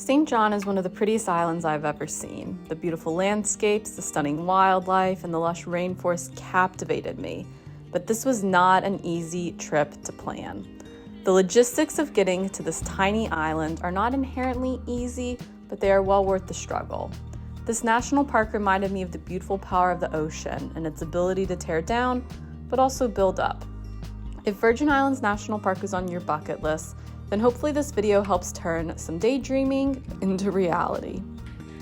St. John is one of the prettiest islands I've ever seen. The beautiful landscapes, the stunning wildlife, and the lush rainforest captivated me. But this was not an easy trip to plan. The logistics of getting to this tiny island are not inherently easy, but they are well worth the struggle. This national park reminded me of the beautiful power of the ocean and its ability to tear down, but also build up. If Virgin Islands National Park is on your bucket list, then hopefully this video helps turn some daydreaming into reality.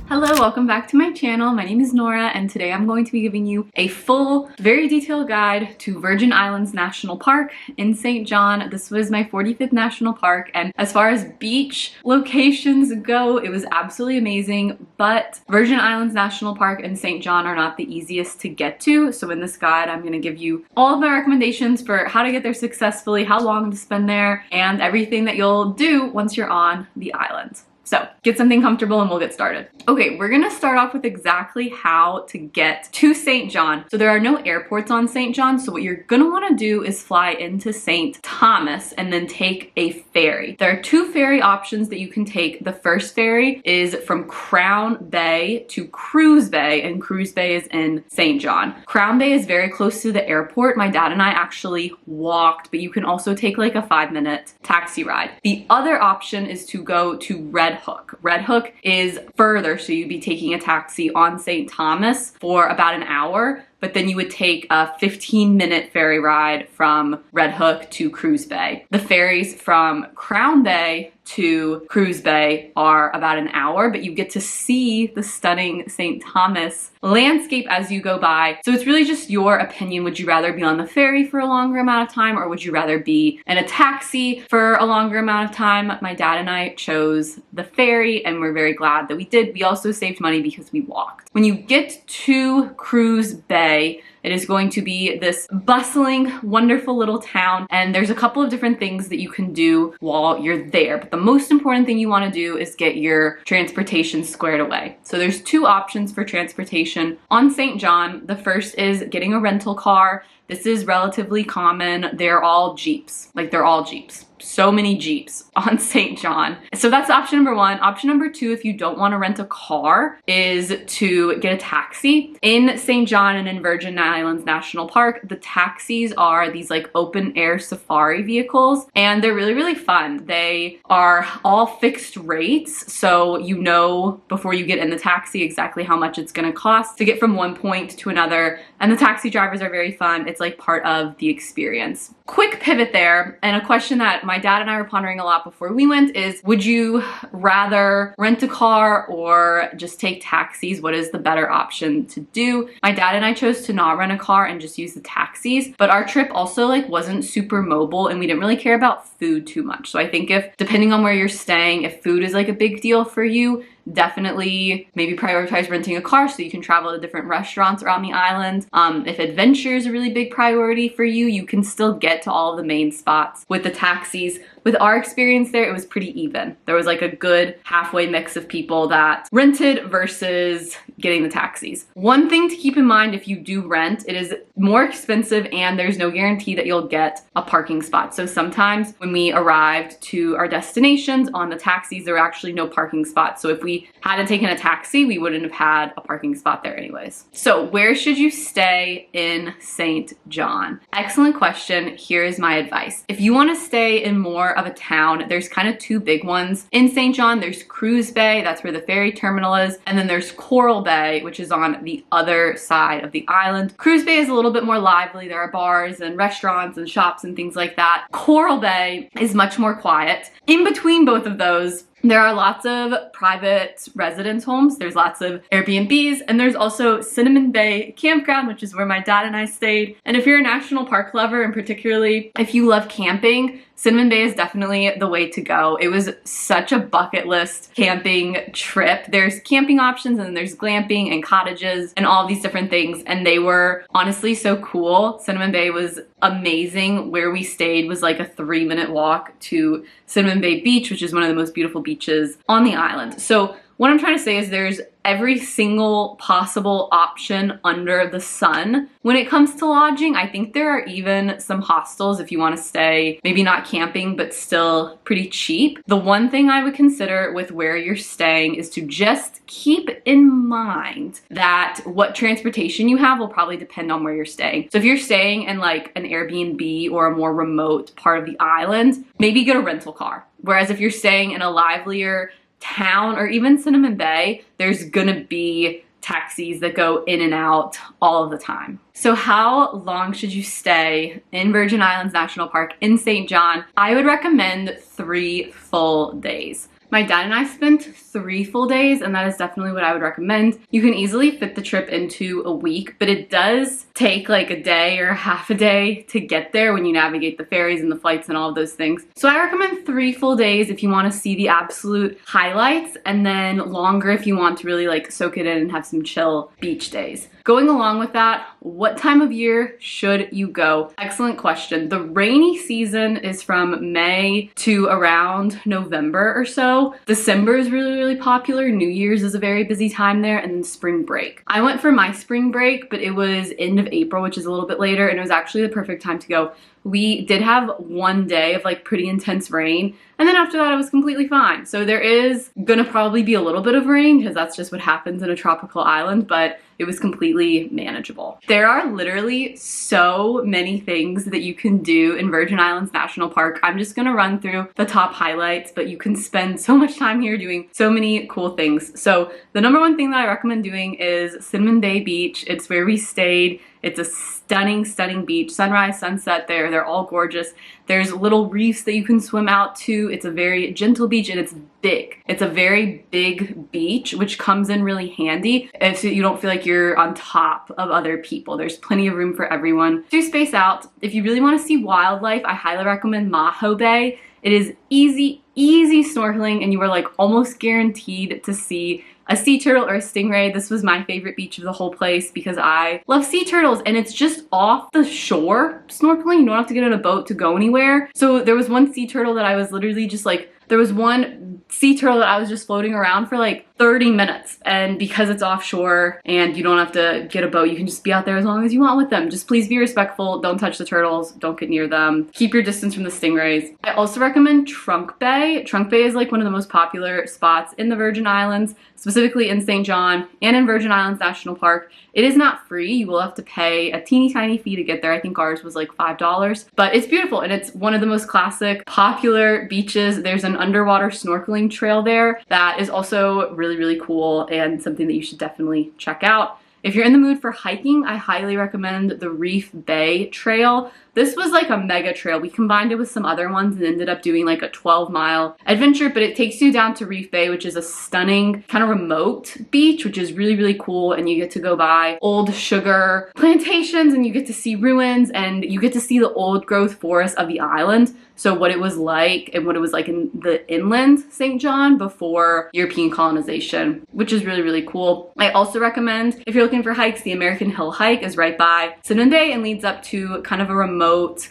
Hello, welcome back to my channel. My name is Nora, and today I'm going to be giving you a full, very detailed guide to Virgin Islands National Park in St. John. This was my 45th national park, and as far as beach locations go, it was absolutely amazing, but Virgin Islands National Park and St. John are not the easiest to get to. So in this guide, I'm gonna give you all of my recommendations for how to get there successfully, how long to spend there, and everything that you'll do once you're on the island. So get something comfortable and we'll get started. Okay, we're gonna start off with exactly how to get to St. John. So there are no airports on St. John, so what you're gonna wanna do is fly into St. Thomas and then take a ferry. There are two ferry options that you can take. The first ferry is from Crown Bay to Cruise Bay, and Cruise Bay is in St. John. Crown Bay is very close to the airport. My dad and I actually walked, but you can also take like a 5-minute taxi ride. The other option is to go to Red Hook. Red Hook is further, so you'd be taking a taxi on St. Thomas for about an hour, but then you would take a 15-minute ferry ride from Red Hook to Cruise Bay. The ferries from Crown Bay to Cruise Bay are about an hour, but you get to see the stunning St. Thomas landscape as you go by. So it's really just your opinion. Would you rather be on the ferry for a longer amount of time, or would you rather be in a taxi for a longer amount of time? My dad and I chose the ferry, and we're very glad that we did. We also saved money because we walked. When you get to Cruise Bay, it is going to be this bustling, wonderful little town, and there's a couple of different things that you can do while you're there. But the most important thing you want to do is get your transportation squared away. So there's two options for transportation on St. John. The first is getting a rental car. This is relatively common. They're all Jeeps. They're all Jeeps. So many Jeeps on St. John. So that's option number one. Option number two, if you don't want to rent a car, is to get a taxi. In St. John and in Virgin Islands National Park, the taxis are these open air safari vehicles, and they're really, really fun. They are all fixed rates, so you know before you get in the taxi exactly how much it's gonna cost to get from one point to another, and the taxi drivers are very fun. It's part of the experience. Quick pivot there, and a question that my dad and I were pondering a lot before we went is, would you rather rent a car or just take taxis? What is the better option to do? My dad and I chose to not rent a car and just use the taxis, but our trip also wasn't super mobile, and we didn't really care about food too much. So I think depending on where you're staying, if food is a big deal for you, definitely maybe prioritize renting a car so you can travel to different restaurants around the island. If adventure is a really big priority for you, you can still get to all of the main spots with the taxis. With our experience there, it was pretty even. There was a good halfway mix of people that rented versus getting the taxis. One thing to keep in mind, if you do rent, it is more expensive and there's no guarantee that you'll get a parking spot. So sometimes when we arrived to our destinations on the taxis, there were actually no parking spots. So if we hadn't taken a taxi, we wouldn't have had a parking spot there anyways. So where should you stay in St. John? Excellent question. Here is my advice. If you want to stay in more of a town, there's kind of two big ones in St. John. There's Cruise Bay, that's where the ferry terminal is, and then there's Coral Bay, which is on the other side of the island. Cruise Bay is a little bit more lively. There are bars and restaurants and shops and things like that. Coral Bay is much more quiet. In between both of those, there are lots of private residence homes, there's lots of Airbnbs, and there's also Cinnamon Bay Campground, which is where my dad and I stayed. And if you're a national park lover, and particularly if you love camping, Cinnamon Bay is definitely the way to go. It was such a bucket list camping trip. There's camping options, and then there's glamping and cottages and all these different things, and they were honestly so cool. Cinnamon Bay was amazing. Where we stayed was a 3-minute walk to Cinnamon Bay Beach, which is one of the most beautiful beaches on the island. So what I'm trying to say is there's every single possible option under the sun. When it comes to lodging, I think there are even some hostels if you want to stay, maybe not camping, but still pretty cheap. The one thing I would consider with where you're staying is to just keep in mind that what transportation you have will probably depend on where you're staying. So if you're staying in like an Airbnb or a more remote part of the island, maybe get a rental car. Whereas if you're staying in a livelier town or even Cinnamon Bay, there's gonna be taxis that go in and out all of the time. So how long should you stay in Virgin Islands National Park in St. John? I would recommend 3 full days. My dad and I spent 3 full days, and that is definitely what I would recommend. You can easily fit the trip into a week, but it does take like a day or half a day to get there when you navigate the ferries and the flights and all of those things. So I recommend 3 full days if you want to see the absolute highlights, and then longer if you want to really like soak it in and have some chill beach days. Going along with that, what time of year should you go? Excellent question. The rainy season is from May to around November or so. December is really popular. New Year's is a very busy time there, and then spring break. I went for my spring break, but it was end of April, which is a little bit later, and it was actually the perfect time to go. We did have one day of like pretty intense rain, and then after that it was completely fine. So there is gonna probably be a little bit of rain because that's just what happens in a tropical island, but it was completely manageable. There are literally so many things that you can do in Virgin Islands National Park. I'm just gonna run through the top highlights, but you can spend so much time here doing so many cool things. So the number one thing that I recommend doing is Cinnamon Bay Beach. It's where we stayed. It's a stunning beach. Sunrise, sunset there. They're all gorgeous. There's little reefs that you can swim out to. It's a very gentle beach, and it's big. It's a very big beach, which comes in really handy if you don't feel like you're on top of other people. There's plenty of room for everyone to space out. If you really want to see wildlife, I highly recommend Maho Bay. It is easy snorkeling, and you are like almost guaranteed to see a sea turtle or a stingray. This was my favorite beach of the whole place because I love sea turtles, and it's just off the shore snorkeling. You don't have to get on a boat to go anywhere. So there was one sea turtle that I was literally just like, there was one sea turtle that I was just floating around for like 30 minutes. And because it's offshore and you don't have to get a boat, you can just be out there as long as you want with them. Just please be respectful. Don't touch the turtles. Don't get near them. Keep your distance from the stingrays. I also recommend Trunk Bay. Trunk Bay is like one of the most popular spots in the Virgin Islands, specifically in St. John and in Virgin Islands National Park. It is not free. You will have to pay a teeny tiny fee to get there. I think ours was like $5, but it's beautiful, and it's one of the most classic, popular beaches. There's an underwater snorkeling trail there that is also really cool and something that you should definitely check out. If you're in the mood for hiking, I highly recommend the Reef Bay Trail. This was like a mega trail. We combined it with some other ones and ended up doing like a 12-mile adventure, but it takes you down to Reef Bay, which is a stunning kind of remote beach, which is really cool. And you get to go by old sugar plantations, and you get to see ruins, and you get to see the old growth forest of the island. So what it was like and what it was like in the inland St. John before European colonization, which is really cool. I also recommend, if you're looking for hikes, the American Hill Hike is right by Cinnamon Bay and leads up to kind of a remote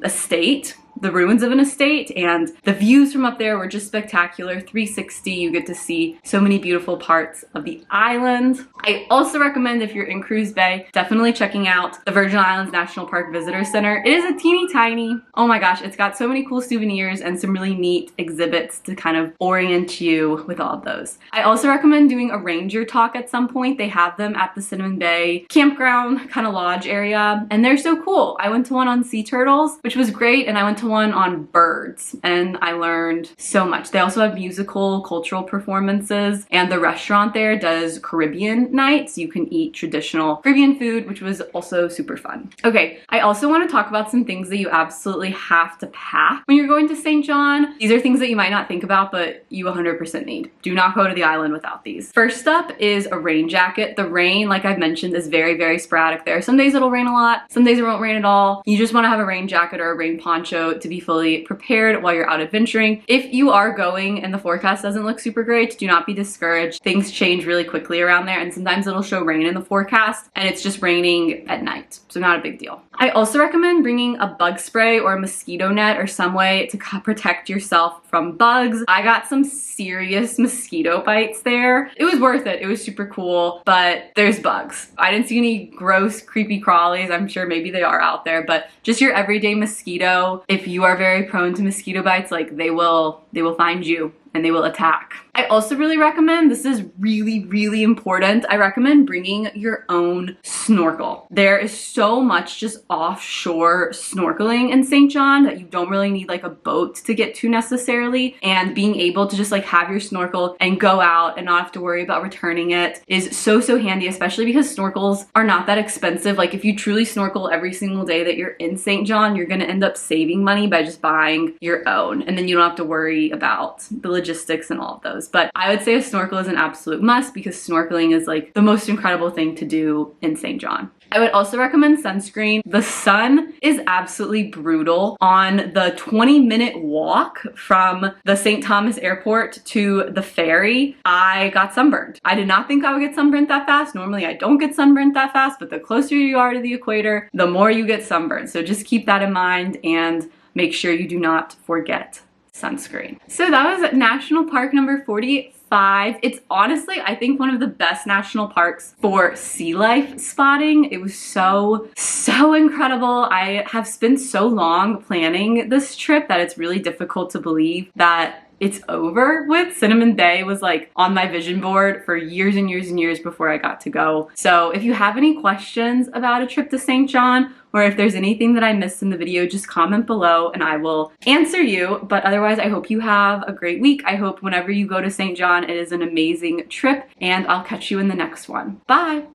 estate, the ruins of an estate, and the views from up there were just spectacular. 360, you get to see so many beautiful parts of the island. I also recommend, if you're in Cruise Bay, definitely checking out the Virgin Islands National Park Visitor Center. It is a teeny tiny, oh my gosh, it's got so many cool souvenirs and some really neat exhibits to kind of orient you with all of those. I also recommend doing a ranger talk at some point. They have them at the Cinnamon Bay campground kind of lodge area, and they're so cool. I went to one on sea turtles, which was great, and I went to one on birds, and I learned so much. They also have musical, cultural performances, and the restaurant there does Caribbean nights. You can eat traditional Caribbean food, which was also super fun. Okay, I also want to talk about some things that you absolutely have to pack when you're going to St. John. These are things that you might not think about, but you 100% need. Do not go to the island without these. First up is a rain jacket. The rain, like I've mentioned, is very sporadic there. Some days it'll rain a lot, some days it won't rain at all. You just want to have a rain jacket or a rain poncho to be fully prepared while you're out adventuring. If you are going and the forecast doesn't look super great, do not be discouraged. Things change really quickly around there, and sometimes it'll show rain in the forecast and it's just raining at night, so not a big deal. I also recommend bringing a bug spray or a mosquito net or some way to protect yourself from bugs. I got some serious mosquito bites there. It was worth it. It was super cool, but there's bugs. I didn't see any gross, creepy crawlies. I'm sure maybe they are out there, but just your everyday mosquito, if you are very prone to mosquito bites, like they will find you and they will attack. I also really recommend, this is really, really important, I recommend bringing your own snorkel. There is so much just offshore snorkeling in St. John that you don't really need like a boat to get to necessarily, and being able to just like have your snorkel and go out and not have to worry about returning it is so, so handy, especially because snorkels are not that expensive. Like if you truly snorkel every single day that you're in St. John, you're gonna end up saving money by just buying your own, and then you don't have to worry about the logistics and all of those. But I would say a snorkel is an absolute must because snorkeling is like the most incredible thing to do in St. John. I would also recommend sunscreen. The sun is absolutely brutal. On the 20-minute walk from the St. Thomas airport to the ferry, I got sunburned. I did not think I would get sunburned that fast. Normally I don't get sunburned that fast, but the closer you are to the equator, the more you get sunburned. So just keep that in mind and make sure you do not forget sunscreen. So that was National Park number 45. It's honestly, I think, one of the best national parks for sea life spotting. It was so, so incredible. I have spent so long planning this trip that it's really difficult to believe that it's over with. Cinnamon Bay was like on my vision board for years and years and years before I got to go. So if you have any questions about a trip to St. John, or if there's anything that I missed in the video, just comment below and I will answer you. But otherwise, I hope you have a great week. I hope whenever you go to St. John, it is an amazing trip, and I'll catch you in the next one. Bye.